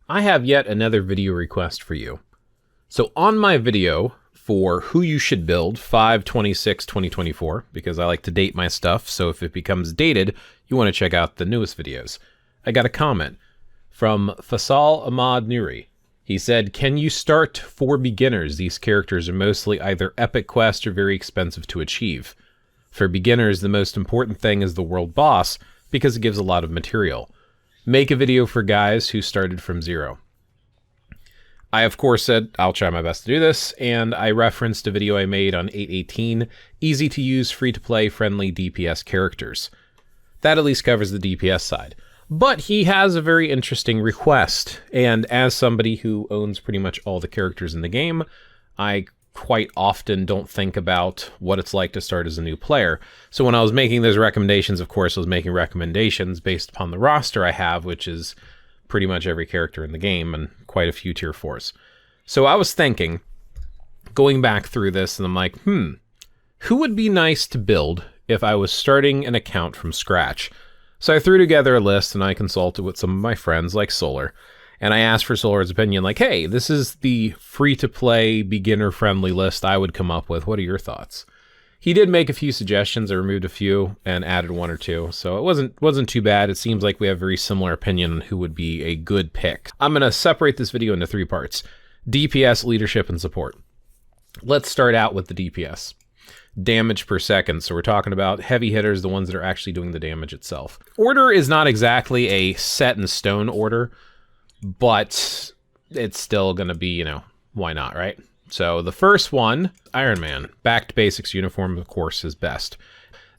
I have yet another video request for you. So on my video for who you should build 5/26/2024, because I like to date my stuff, so if it becomes dated, you want to check out the newest videos. I got a comment from Faisal Ahmad Nuri. He said, "Can you start for beginners? These characters are mostly either epic quests or very expensive to achieve. For beginners, the most important thing is the world boss because it gives a lot of material. Make a video for guys who started from zero." I, of course, said I'll try my best to do this, and I referenced a video I made on 8.18, easy to use, free-to-play, friendly DPS characters. That at least covers the DPS side. But he has a very interesting request, and as somebody who owns pretty much all the characters in the game, I quite often don't think about what it's like to start as a new player. So when I was making those recommendations, of course, I was making recommendations based upon the roster I have, which is pretty much every character in the game and quite a few tier 4s. So I was thinking, going back through this, and I'm like, who would be nice to build if I was starting an account from scratch? So I threw together a list and I consulted with some of my friends like Solar, and I asked for Solar's opinion, like, hey, this is the free-to-play, beginner-friendly list I would come up with. What are your thoughts? He did make a few suggestions. I removed a few and added one or two, so it wasn't too bad. It seems like we have very similar opinion on who would be a good pick. I'm going to separate this video into 3 parts: DPS, leadership, and support. Let's start out with the DPS. Damage per second. So we're talking about heavy hitters, the ones that are actually doing the damage itself. Order is not exactly a set in stone order, but it's still going to be, why not, right? So the first one, Iron Man. Back to basics uniform, of course, is best.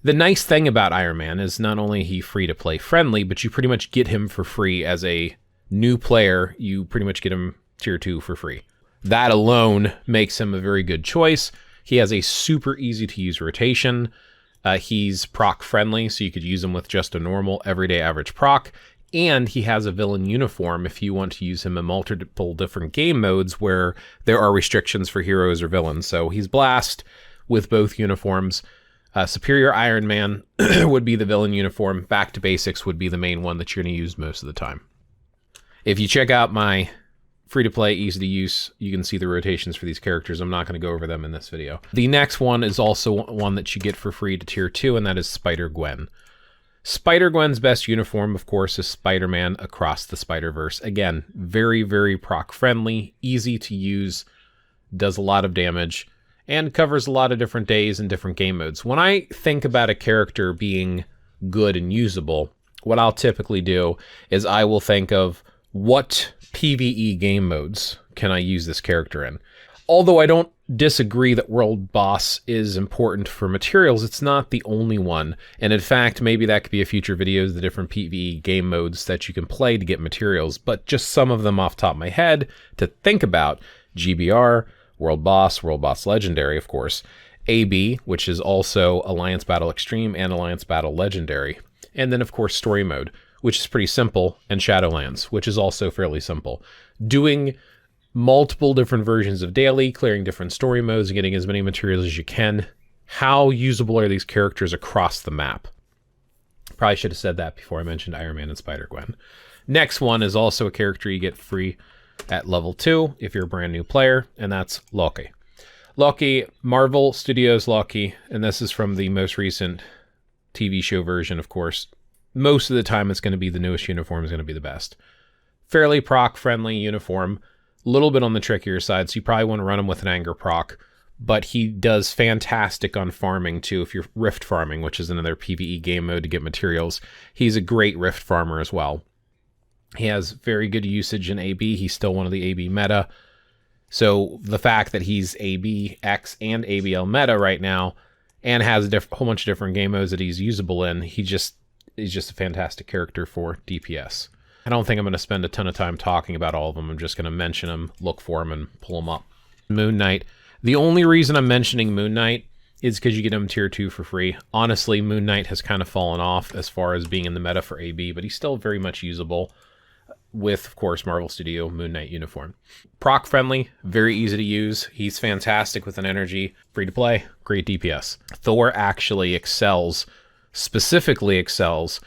The nice thing about Iron Man is not only he free to play friendly, but you pretty much get him for free as a new player. You pretty much get him tier 2 for free. That alone makes him a very good choice. He has a super easy to use rotation. He's proc friendly, so you could use him with just a normal everyday average proc. And he has a villain uniform if you want to use him in multiple different game modes where there are restrictions for heroes or villains. So he's blast with both uniforms. Superior Iron Man would be the villain uniform. Back to basics would be the main one that you're going to use most of the time. If you check out my free-to-play, easy to use, you can see the rotations for these characters. I'm not going to go over them in this video. The next one is also one that you get for free to tier 2, and that is Spider-Gwen. Spider-Gwen's best uniform, of course, is Spider-Man Across the Spider-Verse. Again, very, very proc-friendly, easy to use, does a lot of damage, and covers a lot of different days and different game modes. When I think about a character being good and usable, what I'll typically do is I will think of what PvE game modes can I use this character in. Although I don't disagree that World Boss is important for materials, it's not the only one. And in fact, maybe that could be a future video, the different PvE game modes that you can play to get materials. But just some of them off the top of my head to think about: GBR, World Boss Legendary, of course, AB, which is also Alliance Battle Extreme and Alliance Battle Legendary. And then, of course, Story Mode, which is pretty simple, and Shadowlands, which is also fairly simple. Doing multiple different versions of daily, clearing different story modes, and getting as many materials as you can. How usable are these characters across the map? Probably should have said that before I mentioned Iron Man and Spider-Gwen. Next one is also a character you get free at level 2 if you're a brand new player, and that's Loki. Loki, Marvel Studios Loki, and this is from the most recent TV show version, of course. Most of the time, it's going to be the newest uniform is going to be the best. Fairly proc-friendly uniform, a little bit on the trickier side, so you probably want to run him with an anger proc, but he does fantastic on farming too. If you're rift farming, which is another PvE game mode to get materials, he's a great rift farmer as well. He has very good usage in AB. He's still one of the AB meta. So the fact that he's AB, X, and ABL meta right now, and has a whole bunch of different game modes that he's usable in, he's just a fantastic character for DPS. I don't think I'm going to spend a ton of time talking about all of them. I'm just going to mention them, look for them, and pull them up. Moon Knight. The only reason I'm mentioning Moon Knight is because you get him tier 2 for free. Honestly, Moon Knight has kind of fallen off as far as being in the meta for AB, but he's still very much usable with, of course, Marvel Studio Moon Knight uniform. Proc friendly, very easy to use. He's fantastic with an energy, free to play, great DPS. Thor actually specifically excels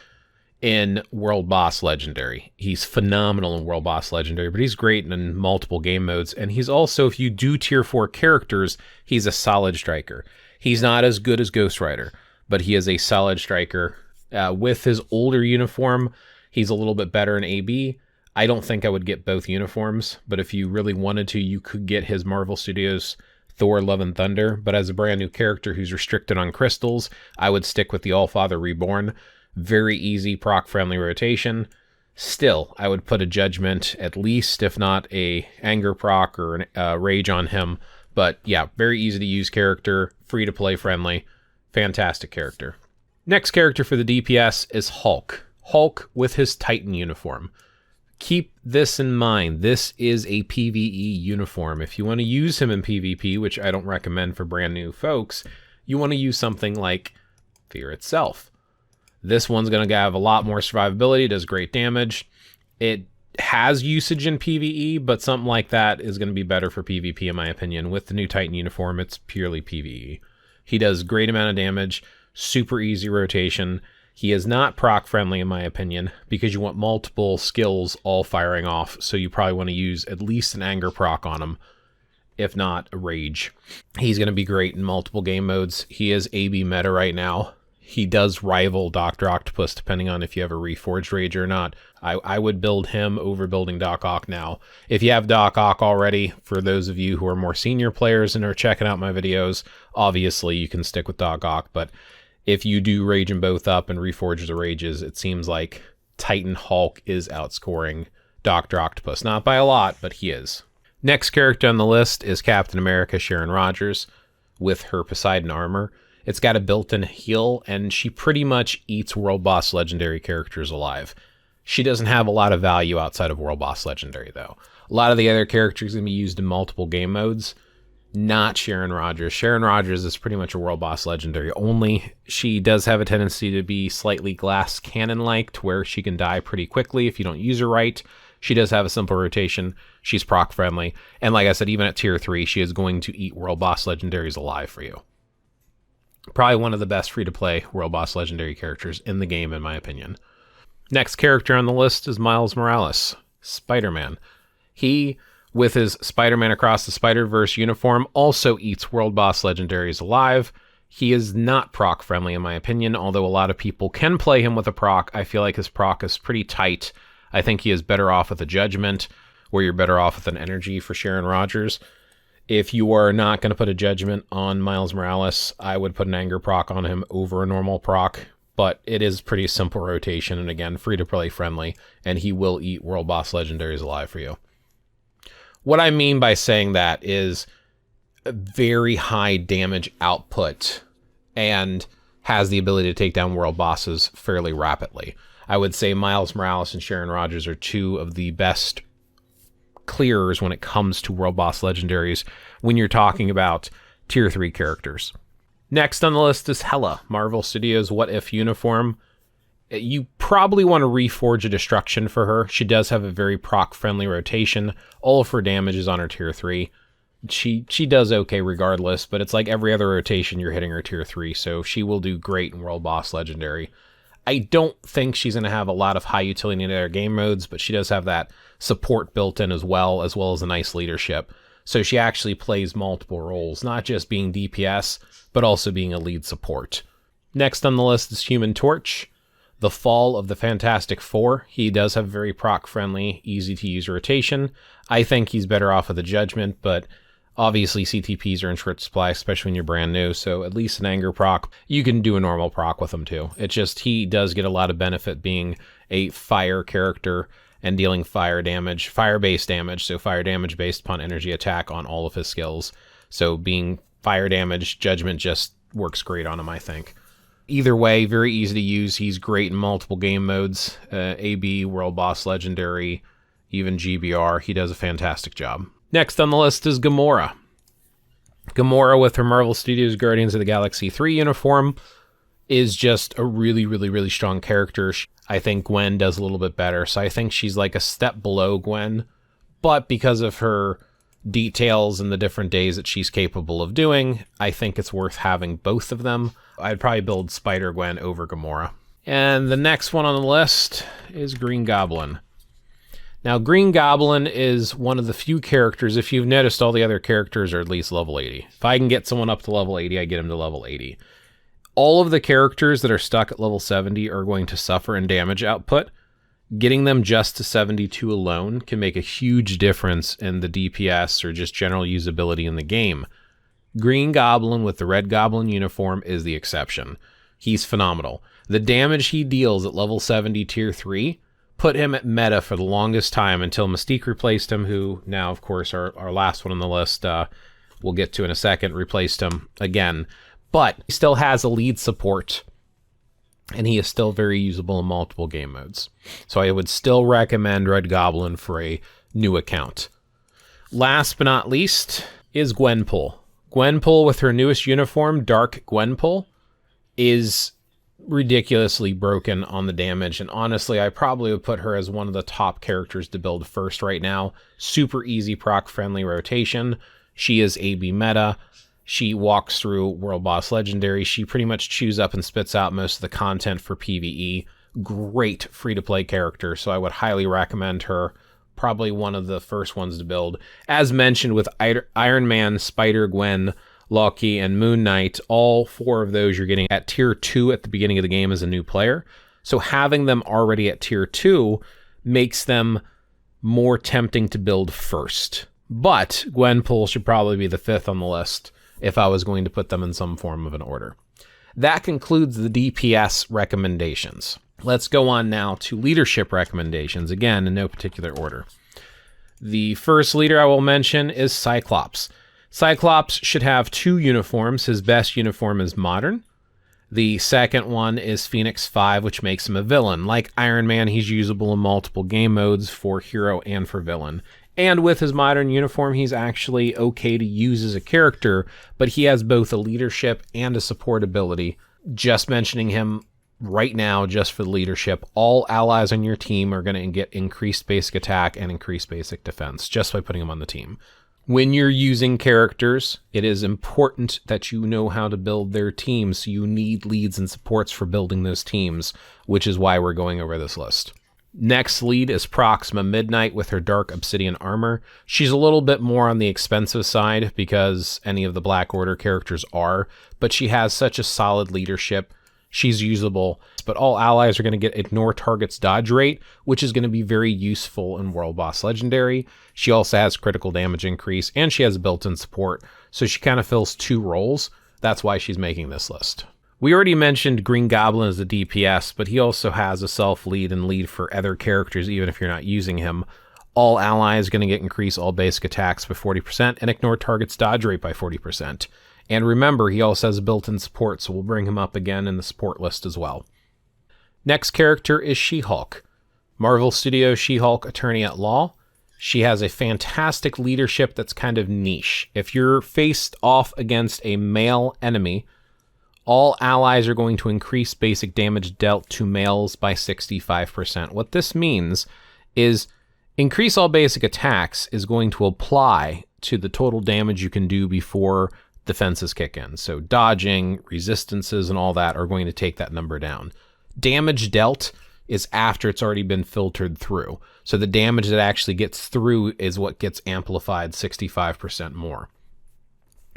in World Boss Legendary. He's phenomenal in World Boss Legendary, but he's great in multiple game modes. And he's also, if you do tier 4 characters, he's a solid striker. He's not as good as Ghost Rider, but he is a solid striker. With his older uniform, he's a little bit better in AB. I don't think I would get both uniforms, but if you really wanted to, you could get his Marvel Studios Thor Love and Thunder. But as a brand new character who's restricted on crystals, I would stick with the Allfather Reborn. Very easy proc-friendly rotation. Still, I would put a Judgment at least, if not a Anger proc or a Rage on him. But yeah, very easy to use character, free to play friendly, fantastic character. Next character for the DPS is Hulk. Hulk with his Titan uniform. Keep this in mind. This is a PvE uniform. If you want to use him in PvP, which I don't recommend for brand new folks, you want to use something like Fear itself. This one's going to have a lot more survivability, does great damage. It has usage in PvE, but something like that is going to be better for PvP in my opinion. With the new Titan uniform, it's purely PvE. He does great amount of damage, super easy rotation. He is not proc friendly in my opinion, because you want multiple skills all firing off, so you probably want to use at least an Anger proc on him, if not a Rage. He's going to be great in multiple game modes. He is AB meta right now. He does rival Dr. Octopus, depending on if you have a Reforged Rage or not. I would build him over building Doc Ock now. If you have Doc Ock already, for those of you who are more senior players and are checking out my videos, obviously you can stick with Doc Ock, but if you do Rage them both up and Reforge the Rages, it seems like Titan Hulk is outscoring Dr. Octopus. Not by a lot, but he is. Next character on the list is Captain America Sharon Rogers with her Poseidon armor. It's got a built-in heal, and she pretty much eats World Boss Legendary characters alive. She doesn't have a lot of value outside of World Boss Legendary, though. A lot of the other characters can be used in multiple game modes. Not Sharon Rogers. Sharon Rogers is pretty much a World Boss Legendary only. She does have a tendency to be slightly glass cannon-like, to where she can die pretty quickly if you don't use her right. She does have a simple rotation. She's proc-friendly. And like I said, even at tier 3, she is going to eat World Boss Legendaries alive for you. Probably one of the best free-to-play World Boss Legendary characters in the game, in my opinion. Next character on the list is Miles Morales, Spider-Man. He, with his Spider-Man Across the Spider-Verse uniform, also eats World Boss Legendaries alive. He is not proc-friendly, in my opinion, although a lot of people can play him with a proc. I feel like his proc is pretty tight. I think he is better off with a Judgment, where you're better off with an Energy for Sharon Rogers. If you are not going to put a Judgment on Miles Morales, I would put an Anger proc on him over a normal proc, but it is pretty simple rotation, and again, free-to-play friendly, and he will eat World Boss Legendaries alive for you. What I mean by saying that is a very high damage output and has the ability to take down world bosses fairly rapidly. I would say Miles Morales and Sharon Rogers are two of the best clearers when it comes to World Boss Legendaries when you're talking about tier 3 characters. Next on the list is Hela, Marvel Studios What If uniform. You probably want to reforge a Destruction for her. She does have a very proc-friendly rotation. All of her damage is on her tier 3. She does okay regardless, but it's like every other rotation you're hitting her tier 3, so she will do great in World Boss Legendary. I don't think she's going to have a lot of high utility in other game modes, but she does have that support built in as well as a nice leadership. So she actually plays multiple roles, not just being DPS, but also being a lead support. Next on the list is Human Torch, the Fall of the Fantastic Four. He does have very proc-friendly, easy-to-use rotation. I think he's better off with a Judgment, but obviously CTPs are in short supply, especially when you're brand new, so at least an Anger proc. You can do a normal proc with him too. It's just he does get a lot of benefit being a fire character and dealing fire damage, fire-based damage, so fire damage based upon energy attack on all of his skills. So being fire damage, Judgment just works great on him, I think. Either way, very easy to use. He's great in multiple game modes, AB, World Boss Legendary, even GBR. He does a fantastic job. Next on the list is Gamora. Gamora with her Marvel Studios Guardians of the Galaxy 3 uniform is just a really, really, really strong character. I think Gwen does a little bit better, so I think she's like a step below Gwen, but because of her details and the different days that she's capable of doing, I think it's worth having both of them. I'd probably build Spider-Gwen over Gamora. And the next one on the list is Green Goblin. Now, Green Goblin is one of the few characters, if you've noticed, all the other characters are at least level 80. If I can get someone up to level 80, I get him to level 80. All of the characters that are stuck at level 70 are going to suffer in damage output. Getting them just to 72 alone can make a huge difference in the DPS or just general usability in the game. Green Goblin with the Red Goblin uniform is the exception. He's phenomenal. The damage he deals at level 70 tier 3 put him at meta for the longest time until Mystique replaced him, who now, of course, our last one on the list, we'll get to in a second, replaced him again. But he still has a lead support, and he is still very usable in multiple game modes. So I would still recommend Red Goblin for a new account. Last but not least is Gwenpool. Gwenpool with her newest uniform, Dark Gwenpool, is ridiculously broken on the damage, and honestly I probably would put her as one of the top characters to build first right now. Super easy proc friendly rotation. She is AB meta. She walks through World Boss Legendary. She pretty much chews up and spits out most of the content for PvE. Great free-to-play character, so I would highly recommend her. Probably one of the first ones to build. As mentioned with Iron Man, Spider-Gwen, Loki, and Moon Knight, all 4 of those you're getting at tier 2 at the beginning of the game as a new player. So having them already at tier 2 makes them more tempting to build first. But Gwenpool should probably be the 5th on the list if I was going to put them in some form of an order. That concludes the DPS recommendations. Let's go on now to leadership recommendations, again, in no particular order. The first leader I will mention is Cyclops. Cyclops should have 2 uniforms. His best uniform is Modern. The second one is Phoenix 5, which makes him a villain. Like Iron Man, he's usable in multiple game modes for hero and for villain. And with his Modern uniform, he's actually okay to use as a character, but he has both a leadership and a support ability. Just mentioning him right now, just for the leadership, all allies on your team are going to get increased basic attack and increased basic defense just by putting him on the team. When you're using characters, it is important that you know how to build their teams, so you need leads and supports for building those teams, which is why we're going over this list. Next lead is Proxima Midnight with her Dark Obsidian armor. She's a little bit more on the expensive side because any of the Black Order characters are, but she has such a solid leadership. She's usable, but all allies are going to get Ignore Target's dodge rate, which is going to be very useful in World Boss Legendary. She also has critical damage increase, and she has built-in support, so she kind of fills 2 roles. That's why she's making this list. We already mentioned Green Goblin as the DPS, but he also has a self-lead and lead for other characters, even if you're not using him. All allies are going to get increase all basic attacks by 40%, and Ignore Target's dodge rate by 40%. And remember, he also has built-in support, so we'll bring him up again in the support list as well. Next character is She-Hulk. Marvel Studios She-Hulk Attorney at Law. She has a fantastic leadership that's kind of niche. If you're faced off against a male enemy, all allies are going to increase basic damage dealt to males by 65%. What this means is increase all basic attacks is going to apply to the total damage you can do before defenses kick in. So dodging, resistances, and all that are going to take that number down. Damage dealt is after it's already been filtered through. So the damage that actually gets through is what gets amplified 65% more.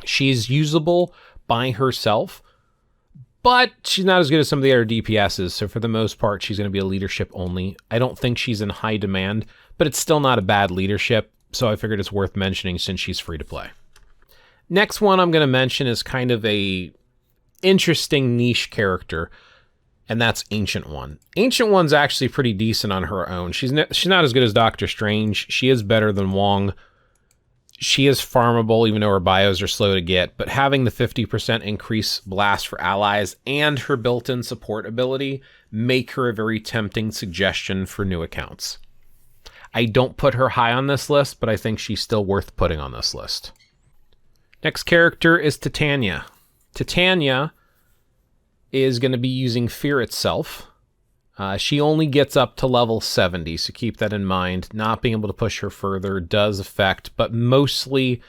She's usable by herself, but she's not as good as some of the other DPSs. So for the most part, she's going to be a leadership only. I don't think she's in high demand, but it's still not a bad leadership. So I figured it's worth mentioning since she's free to play. Next one I'm going to mention is kind of a interesting niche character, and that's Ancient One. Ancient One's actually pretty decent on her own. She's not as good as Doctor Strange. She is better than Wong. She is farmable, even though her bios are slow to get, but having the 50% increase blast for allies and her built-in support ability make her a very tempting suggestion for new accounts. I don't put her high on this list, but I think she's still worth putting on this list. Next character is Titania. Titania is going to be using Fear itself. She only gets up to level 70, so keep that in mind. Not being able to push her further does affect, but mostly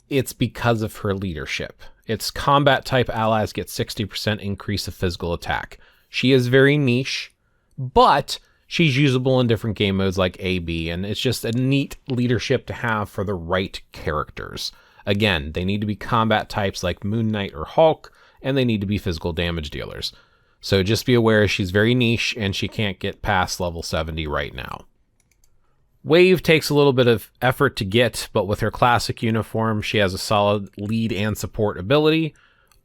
it's because of her leadership. Its combat type allies get 60% increase of physical attack. She is very niche, but she's usable in different game modes like A, B, and it's just a neat leadership to have for the right characters. Again, they need to be combat types like Moon Knight or Hulk, and they need to be physical damage dealers. So just be aware she's very niche and she can't get past level 70 right now. Wave takes a little bit of effort to get, but with her classic uniform, she has a solid lead and support ability.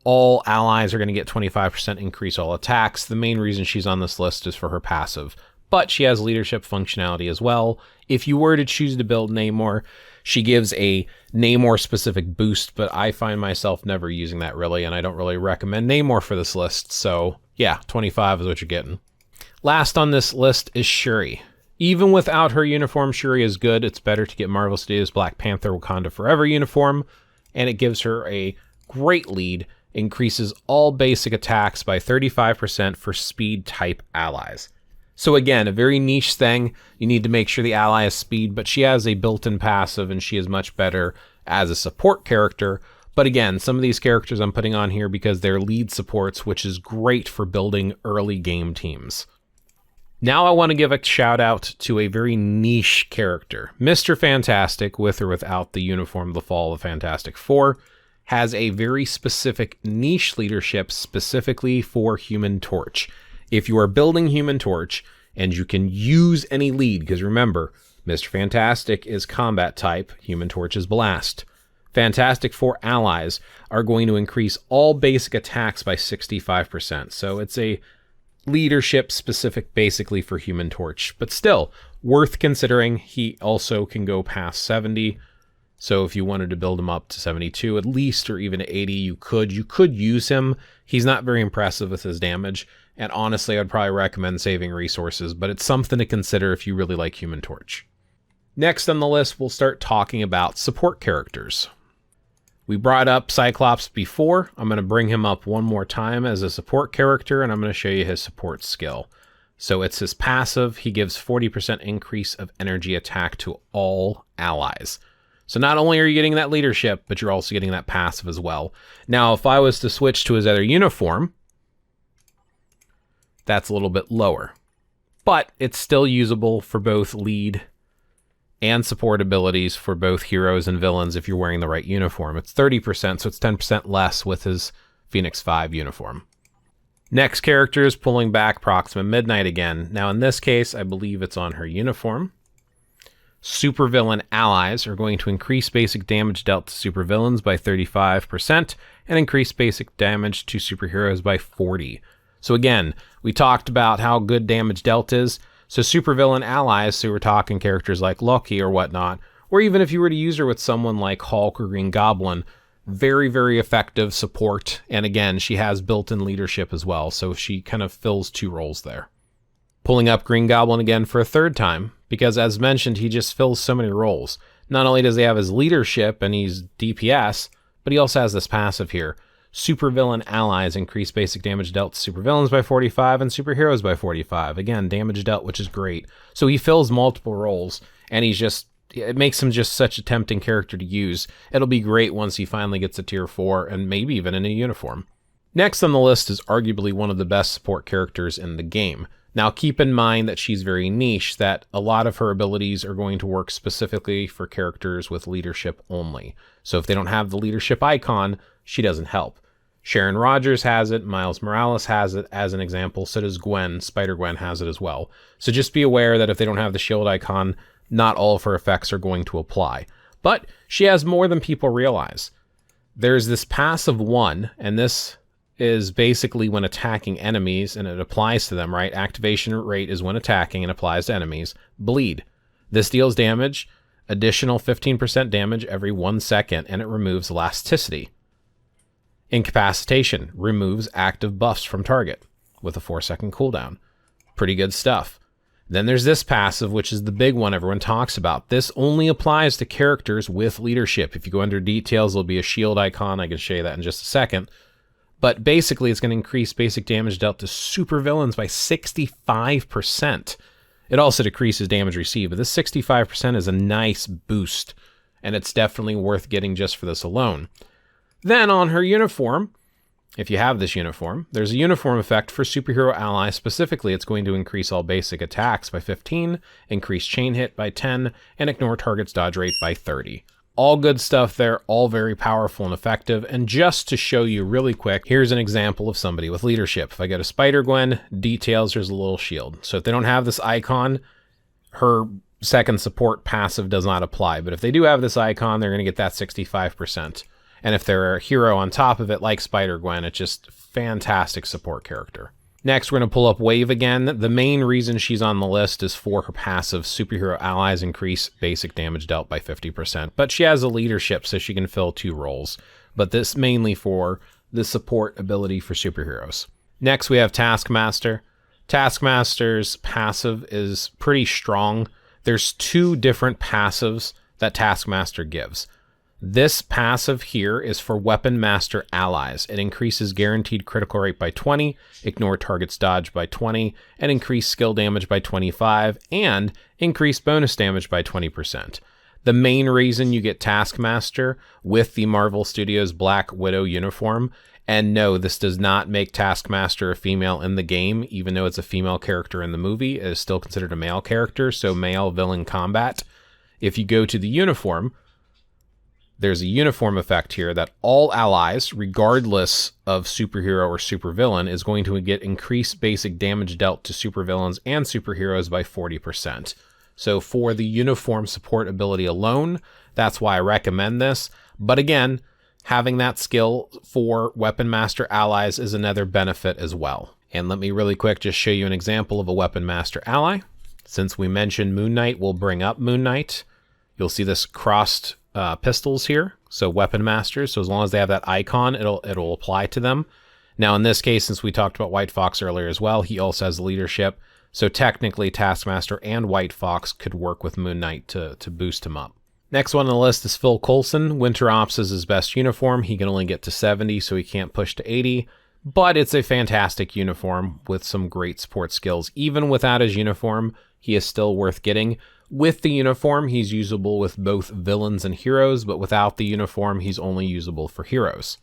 All allies are going to get 25% increase all attacks. The main reason she's on this list is for her passive, but she has leadership functionality as well. If you were to choose to build Namor, she gives a Namor specific boost, but I find myself never using that really, and I don't really recommend Namor for this list. So yeah, 25 is what you're getting. Last on this list is Shuri. Even without her uniform, Shuri is good. It's better to get Marvel Studios' Black Panther Wakanda Forever uniform, and it gives her a great lead, increases all basic attacks by 35% for speed type allies. So again, a very niche thing. You need to make sure the ally has speed, but she has a built-in passive, and she is much better as a support character. But again, some of these characters I'm putting on here because they're lead supports, which is great for building early game teams. Now I want to give a shout out to a very niche character. Mr. Fantastic, with or without the uniform The Fall of Fantastic Four, has a very specific niche leadership specifically for Human Torch. If you are building Human Torch and you can use any lead, because remember, Mr. Fantastic is combat type, Human Torch is blast. Fantastic Four allies are going to increase all basic attacks by 65%. So it's a leadership specific basically for Human Torch, but still worth considering. He also can go past 70. So if you wanted to build him up to 72 at least, or even 80, you could use him. He's not very impressive with his damage. And honestly, I'd probably recommend saving resources, but it's something to consider if you really like Human Torch. Next on the list, we'll start talking about support characters. We brought up Cyclops before. I'm going to bring him up one more time as a support character, and I'm going to show you his support skill. So it's his passive. He gives 40% increase of energy attack to all allies. So not only are you getting that leadership, but you're also getting that passive as well. Now, if I was to switch to his other uniform, that's a little bit lower, but it's still usable for both lead and support abilities for both heroes and villains if you're wearing the right uniform. It's 30%, so it's 10% less with his Phoenix 5 uniform. Next character is pulling back Proxima Midnight again. Now in this case, I believe it's on her uniform. Supervillain allies are going to increase basic damage dealt to supervillains by 35% and increase basic damage to superheroes by 40%. So again, we talked about how good damage dealt is. So supervillain allies, so we're talking characters like Loki or whatnot, or even if you were to use her with someone like Hulk or Green Goblin, very, very effective support. And again, she has built-in leadership as well, so she kind of fills two roles there. Pulling up Green Goblin again for a third time, because as mentioned, he just fills so many roles. Not only does he have his leadership and he's DPS, but he also has this passive here. Supervillain allies increase basic damage dealt to supervillains by 45 and superheroes by 45. Again, damage dealt, which is great. So he fills multiple roles, and it makes him just such a tempting character to use. It'll be great once he finally gets a tier 4 and maybe even in a uniform. Next on the list is arguably one of the best support characters in the game. Now keep in mind that she's very niche, that a lot of her abilities are going to work specifically for characters with leadership only. So if they don't have the leadership icon, she doesn't help. Sharon Rogers has it, Miles Morales has it as an example, so does Gwen, Spider-Gwen has it as well. So just be aware that if they don't have the shield icon, not all of her effects are going to apply. But she has more than people realize. There's this passive 1, and this is basically when attacking enemies, and it applies to them, right? Activation rate is when attacking and applies to enemies. Bleed. This deals damage, additional 15% damage every 1 second, and it removes elasticity. Incapacitation removes active buffs from target with a 4-second cooldown. Pretty good stuff. Then there's this passive, which is the big one everyone talks about. This only applies to characters with leadership. If you go under details, there'll be a shield icon. I can show you that in just a second. But basically, it's going to increase basic damage dealt to supervillains by 65%. It also decreases damage received, but this 65% is a nice boost, and it's definitely worth getting just for this alone. Then on her uniform, if you have this uniform, there's a uniform effect for superhero allies. Specifically, it's going to increase all basic attacks by 15, increase chain hit by 10, and ignore target's dodge rate by 30. All good stuff there, all very powerful and effective. And just to show you really quick, here's an example of somebody with leadership. If I go to Spider-Gwen, details, there's a little shield. So if they don't have this icon, her second support passive does not apply. But if they do have this icon, they're going to get that 65%. And if they're a hero on top of it, like Spider-Gwen, it's just fantastic support character. Next, we're going to pull up Wave again. The main reason she's on the list is for her passive. Superhero allies increase basic damage dealt by 50%. But she has a leadership, so she can fill 2 roles. But this mainly for the support ability for superheroes. Next, we have Taskmaster. Taskmaster's passive is pretty strong. There's 2 different passives that Taskmaster gives. This passive here is for Weapon Master allies. It increases guaranteed critical rate by 20, ignore target's dodge by 20, and increase skill damage by 25, and increase bonus damage by 20%. The main reason you get Taskmaster with the Marvel Studios Black Widow uniform, and no, this does not make Taskmaster a female in the game, even though it's a female character in the movie, it is still considered a male character, so male villain combat. If you go to the uniform, there's a uniform effect here that all allies, regardless of superhero or supervillain, is going to get increased basic damage dealt to supervillains and superheroes by 40%. So for the uniform support ability alone, that's why I recommend this. But again, having that skill for Weapon Master allies is another benefit as well. And let me really quick just show you an example of a Weapon Master ally. Since we mentioned Moon Knight, we'll bring up Moon Knight. You'll see this crossed pistols here, so Weapon Masters. So as long as they have that icon, it'll apply to them. Now in this case, since we talked about White Fox earlier as well, he also has leadership. So technically Taskmaster and White Fox could work with Moon Knight to boost him up. Next one on the list is Phil Coulson. Winter Ops is his best uniform. He can only get to 70, so he can't push to 80. But it's a fantastic uniform with some great support skills. Even without his uniform, he is still worth getting. With the uniform, he's usable with both villains and heroes, but without the uniform, he's only usable for heroes.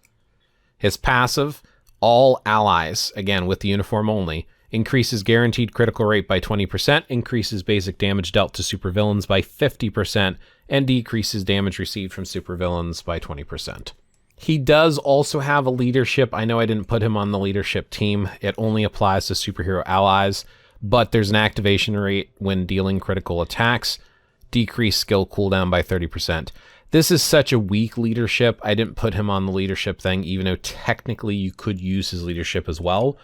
His passive, all allies, again with the uniform only, increases guaranteed critical rate by 20%, increases basic damage dealt to supervillains by 50%, and decreases damage received from supervillains by 20%. He does also have a leadership. I know I didn't put him on the leadership team. It only applies to superhero allies. But there's an activation rate when dealing critical attacks, decreased skill cooldown by 30%. This is such a weak leadership. I didn't put him on the leadership thing, even though technically you could use his leadership as well.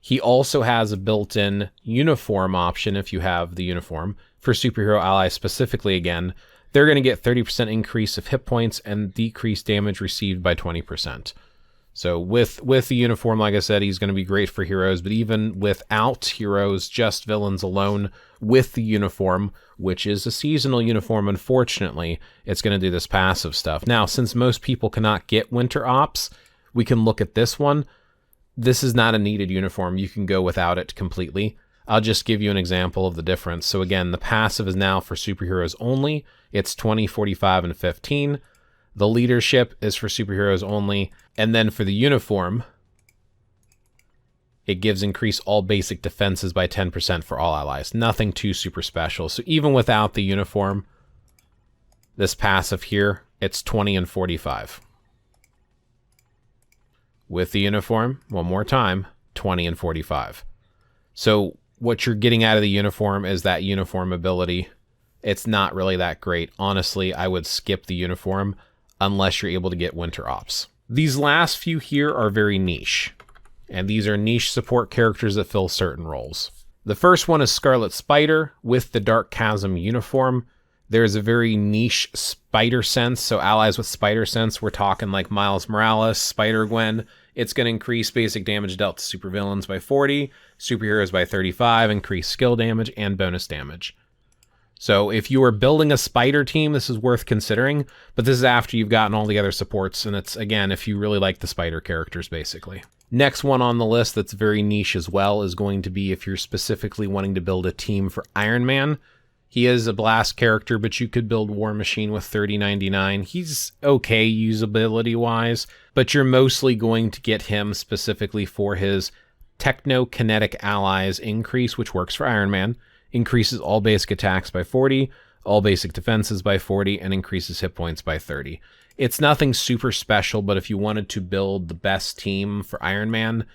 He also has a built-in uniform option if you have the uniform. For superhero allies specifically, again, they're going to get 30% increase of hit points and decreased damage received by 20%. So with the uniform, like I said, he's going to be great for heroes, but even without heroes, just villains alone, with the uniform, which is a seasonal uniform, unfortunately, it's going to do this passive stuff. Now, since most people cannot get Winter Ops, we can look at this one. This is not a needed uniform. You can go without it completely. I'll just give you an example of the difference. So again, the passive is now for superheroes only. It's 20, 45, and 15. The leadership is for superheroes only. And then for the uniform, it gives increase all basic defenses by 10% for all allies. Nothing too super special. So even without the uniform, this passive here, it's 20 and 45. With the uniform, one more time, 20 and 45. So what you're getting out of the uniform is that uniform ability. It's not really that great. Honestly, I would skip the uniform unless you're able to get Winter Ops. These last few here are very niche, and these are niche support characters that fill certain roles. The first one is Scarlet Spider with the Dark Chasm uniform. There's a very niche spider sense, so allies with spider sense, we're talking like Miles Morales, Spider-Gwen. It's going to increase basic damage dealt to supervillains by 40, superheroes by 35, increase skill damage and bonus damage. So if you are building a spider team, this is worth considering, but this is after you've gotten all the other supports, and it's, again, if you really like the spider characters, basically. Next one on the list that's very niche as well is going to be if you're specifically wanting to build a team for Iron Man. He is a blast character, but you could build War Machine with 3099. He's okay usability-wise, but you're mostly going to get him specifically for his Techno-Kinetic Allies increase, which works for Iron Man, increases all basic attacks by 40, all basic defenses by 40, and increases hit points by 30. It's nothing super special, but if you wanted to build the best team for Iron Man,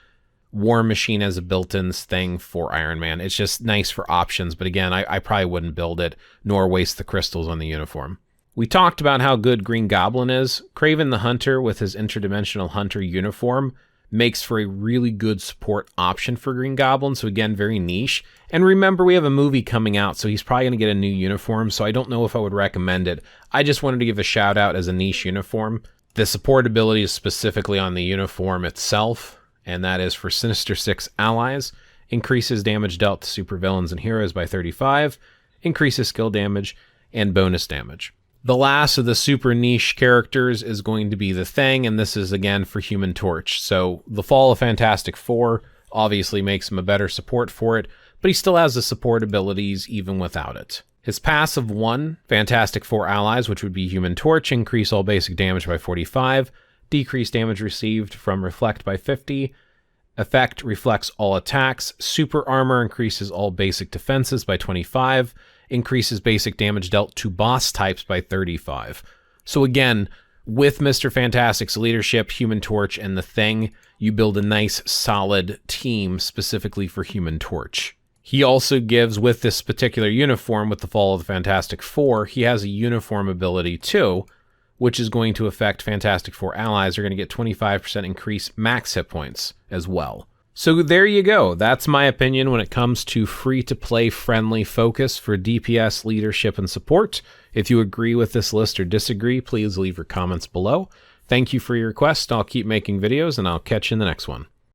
War Machine as a built-in thing for Iron Man. It's just nice for options, but again, I probably wouldn't build it, nor waste the crystals on the uniform. We talked about how good Green Goblin is. Kraven the Hunter with his Interdimensional Hunter uniform makes for a really good support option for Green Goblin, so again, very niche. And remember, we have a movie coming out, so he's probably going to get a new uniform, so I don't know if I would recommend it. I just wanted to give a shout out as a niche uniform. The support ability is specifically on the uniform itself, and that is for Sinister Six allies, increases damage dealt to supervillains and heroes by 35, increases skill damage, and bonus damage. The last of the super niche characters is going to be the Thing, and this is again for Human Torch. So the Fall of Fantastic Four obviously makes him a better support for it, but he still has the support abilities even without it. His passive 1, Fantastic Four allies, which would be Human Torch, increase all basic damage by 45, decrease damage received from Reflect by 50, effect reflects all attacks, super armor increases all basic defenses by 25, increases basic damage dealt to boss types by 35. So again, with Mr. Fantastic's leadership, Human Torch, and the Thing, you build a nice solid team specifically for Human Torch. He also gives, with this particular uniform, with the Fall of the Fantastic Four, he has a uniform ability too, which is going to affect Fantastic Four allies. They're going to get 25% increase max hit points as well. So there you go. That's my opinion when it comes to free-to-play friendly focus for DPS leadership and support. If you agree with this list or disagree, please leave your comments below. Thank you for your request. I'll keep making videos, and I'll catch you in the next one.